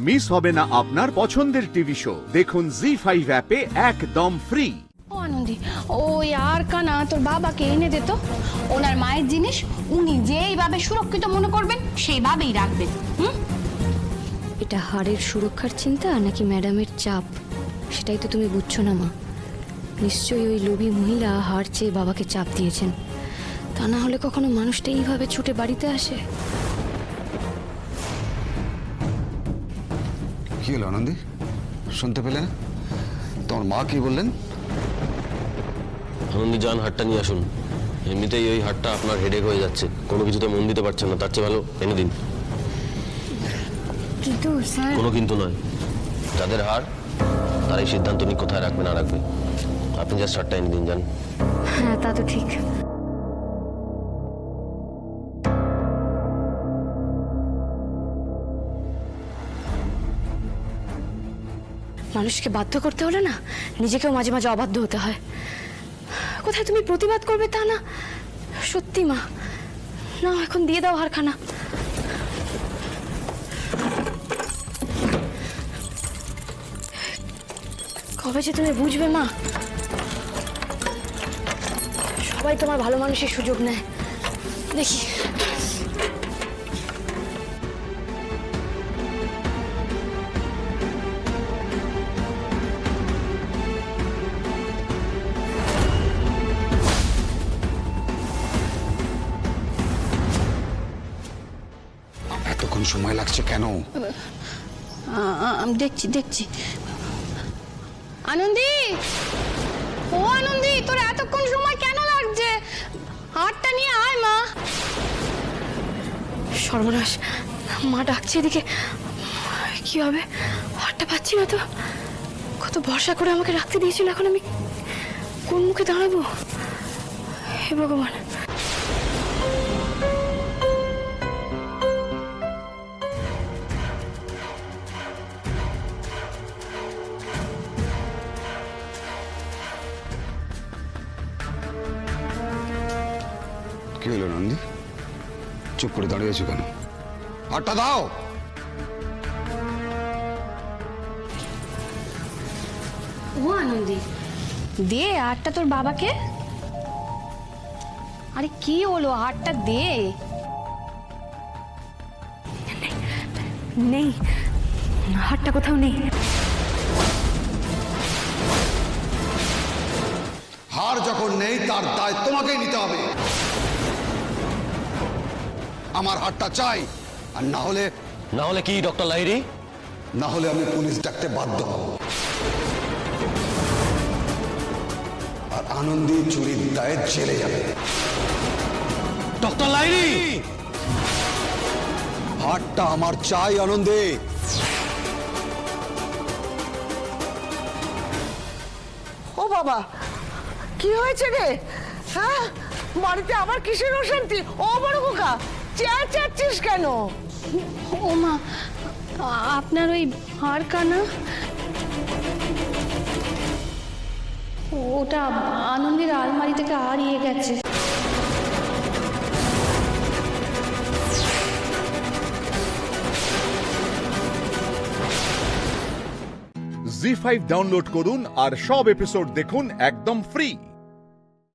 Miss হবে না আপনার পছন্দের টিভি শো। দেখুন জি5 অ্যাপে একদম ফ্রি। ও আনন্দি, ওই আর কানা তোর বাবাকে এনে দে তো। ওনার মায়ের জিনিস উনি যেইভাবে সুরক্ষিত মনে করবেন সেইভাবেই রাখবেন। এটা হাড়ের সুরক্ষার চিন্তা নাকি ম্যাডামের চাপ, সেটাই তো তুমি বুঝছো না মা। নিশ্চয়ই ওই লোভী মহিলা হাড় চেয়ে বাবাকে চাপ দিয়েছেন, তা না হলে কখনো মানুষটা এইভাবে ছুটে বাড়িতে আসে। কি হলো আনন্দী, শুনতে পেলে না? তোমার মা কি বললেন? আনন্দী যান, হাটটা নিয়ে আসুন। এমনিতেই ওই হাটটা আপনার হেডেক হয়ে যাচ্ছে, কোনো কিছুতে মন দিতে পারছেন না, তার চেয়ে ভালো এনে দিন। কিন্তু স্যার, কোনো কিন্তু নয়, যাদের হার তারাই সিদ্ধান্ত নিয়ে কোথায় রাখবে না রাখবে। আপনি জাস্ট হাটটা এনে দিন, যান। হ্যাঁ তা তো ঠিক। মানুষকে বাধ্য করতে হলে না নিজেকেও মাঝে মাঝে অবাধ্য হতে হয়। কোথায় তুমি প্রতিবাদ করবে তা না। সত্যি মা, না এখন দিয়ে দাও হারখানা। কবে যে তুমি বুঝবে মা, সবাই তোমার ভালো মানুষের সুযোগ নেয়। দেখি এতক্ষণ সময় লাগছে কেন? দেখছি দেখছি। আনন্দি, ও আনন্দি, তোর এতক্ষণ সময় কেন লাগছে? হাতটা নিয়ে আয় মা। সর্বনাশ, মা ডাকছে এদিকে। কি হবে? হাতটা পাচ্ছি না তো। কত ভরসা করে আমাকে রাখতে দিয়েছিল, এখন আমি কোন মুখে দাঁড়াবো? হে ভগবান। কি হলো নন্দী, চুপ করে দাঁড়িয়েছো কেন? হাটটা দাও। ও আনন্দি, দে হাতটা তোর বাবাকে। আরে কি হলো, হাতটা দে। নেই, হাতটা কোথাও নেই। হার যখন নেই তার দায় তোমাকেই নিতে হবে। আমার হারটা চাই, আর না হলে কি ডক্টর লাহিড়ী? না হলে আমি পুলিশ ডাকতে বাধ্য হব। আর আনন্দী চুরির দায়ে জেলে যাবে। ডক্টর লাহিড়ী, হারটা আমার চাই আনন্দী। ও বাবা, কি হয়েছে রে? হ্যাঁ, বাড়িতে আবার কিসের অশান্তি? ও বড় খোকা, চেঁচাচ্ছিস কেন? ও মা, আপনার ওই হার কানা, ওটা আনন্দের আলমারি থেকে হারিয়ে গেছে। জি5 ডাউনলোড করুন আর সব এপিসোড দেখুন একদম ফ্রি।